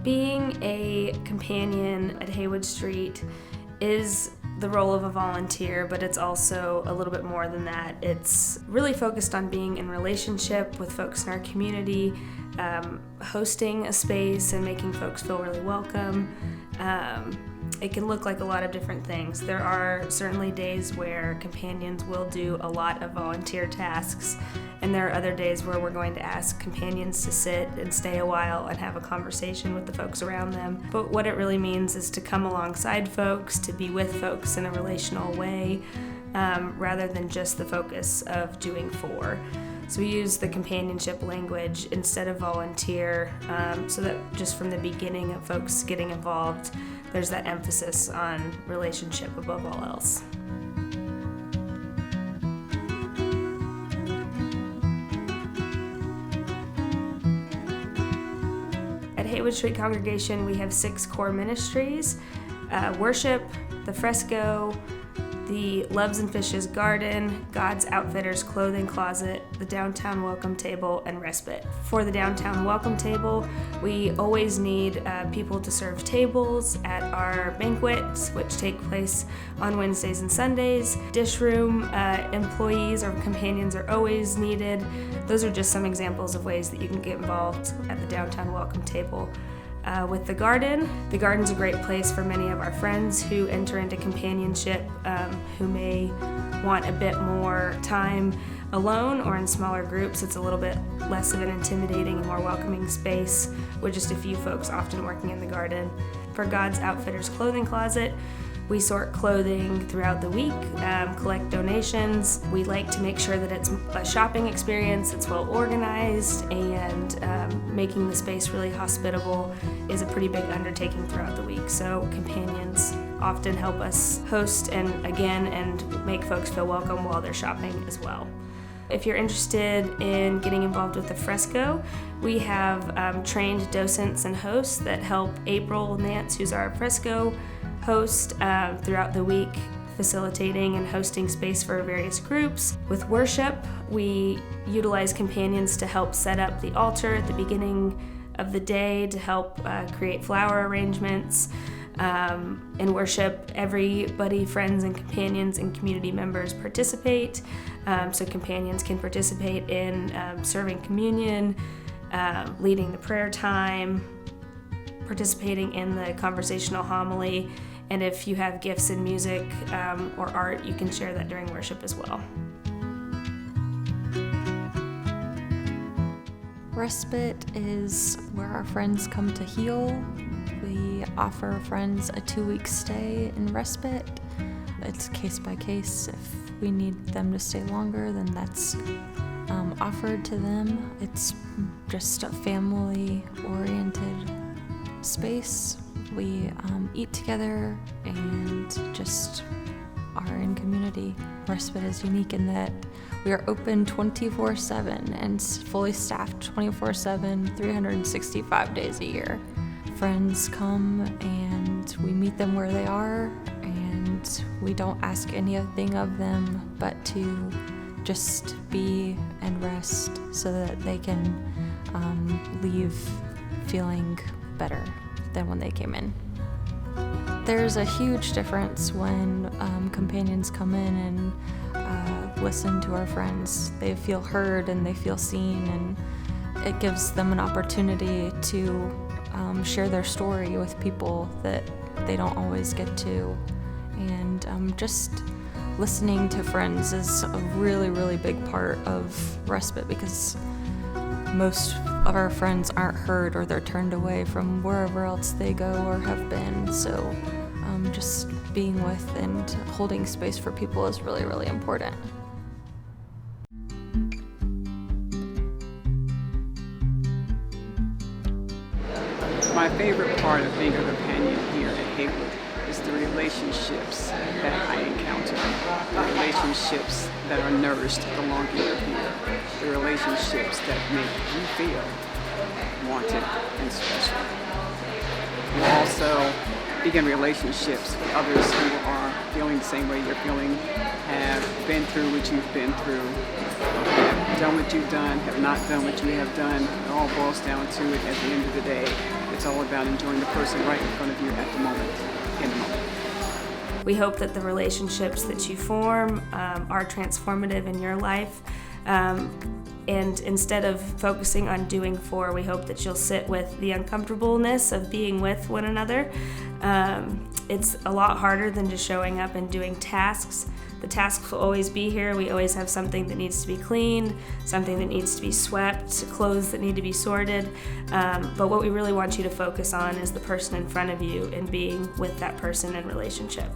Being a companion at Haywood Street is the role of a volunteer, but it's also a little bit more than that. It's really focused on being in relationship with folks in our community, hosting a space and making folks feel really welcome. It can look like a lot of different things. There are certainly days where companions will do a lot of volunteer tasks, and there are other days where we're going to ask companions to sit and stay a while and have a conversation with the folks around them. But what it really means is to come alongside folks, to be with folks in a relational way, rather than just the focus of doing for. So we use the companionship language instead of volunteer, so that just from the beginning of folks getting involved, there's that emphasis on relationship above all else. At Haywood Street Congregation, we have 6 core ministries: worship, the fresco, the Loves and Fishes Garden, God's Outfitters Clothing Closet, the Downtown Welcome Table, and Respite. For the Downtown Welcome Table, we always need people to serve tables at our banquets, which take place on Wednesdays and Sundays. Dish room employees or companions are always needed. Those are just some examples of ways that you can get involved at the Downtown Welcome Table. With the garden's a great place for many of our friends who enter into companionship, who may want a bit more time alone or in smaller groups. It's a little bit less of an intimidating and more welcoming space with just a few folks often working in the garden. For God's Outfitters Clothing Closet, we sort clothing throughout the week, collect donations. We like to make sure that it's a shopping experience, it's well organized, and making the space really hospitable is a pretty big undertaking throughout the week. So companions often help us host and make folks feel welcome while they're shopping as well. If you're interested in getting involved with the fresco, we have trained docents and hosts that help April Nance, who's our fresco host, throughout the week, facilitating and hosting space for various groups. With worship, we utilize companions to help set up the altar at the beginning of the day, to help create flower arrangements. In worship, everybody, friends and companions and community members participate. So companions can participate in serving communion, leading the prayer time, participating in the conversational homily, and if you have gifts in music or art, you can share that during worship as well. Respite is where our friends come to heal. We offer friends a 2-week stay in respite. It's case by case. If we need them to stay longer, then that's offered to them. It's just a family-oriented space. We eat together and just are in community. Respite is unique in that we are open 24/7 and fully staffed 24/7, 365 days a year. Friends come and we meet them where they are, and we don't ask anything of them but to just be and rest so that they can leave feeling better than when they came in. There's a huge difference when companions come in and listen to our friends. They feel heard and they feel seen, and it gives them an opportunity to share their story with people that they don't always get to. And just listening to friends is a really, really big part of respite, because most of our friends aren't heard, or they're turned away from wherever else they go or have been. So just being with and holding space for people is really, really important. My favorite part of being a companion here at Haywood is the relationships that I encounter, the relationships that are nourished the longer you're here, the relationships that make you feel wanted and special. You also begin relationships with others who are feeling the same way you're feeling, have been through what you've been through, have done what you've done, have not done what you have done. It all boils down to it at the end of the day. The It's all about enjoying the person right in front of you at the moment, in the moment. We hope that the relationships that you form are transformative in your life. And instead of focusing on doing for, we hope that you'll sit with the uncomfortableness of being with one another. It's a lot harder than just showing up and doing tasks. The tasks will always be here. We always have something that needs to be cleaned, something that needs to be swept, clothes that need to be sorted. But what we really want you to focus on is the person in front of you and being with that person in relationship.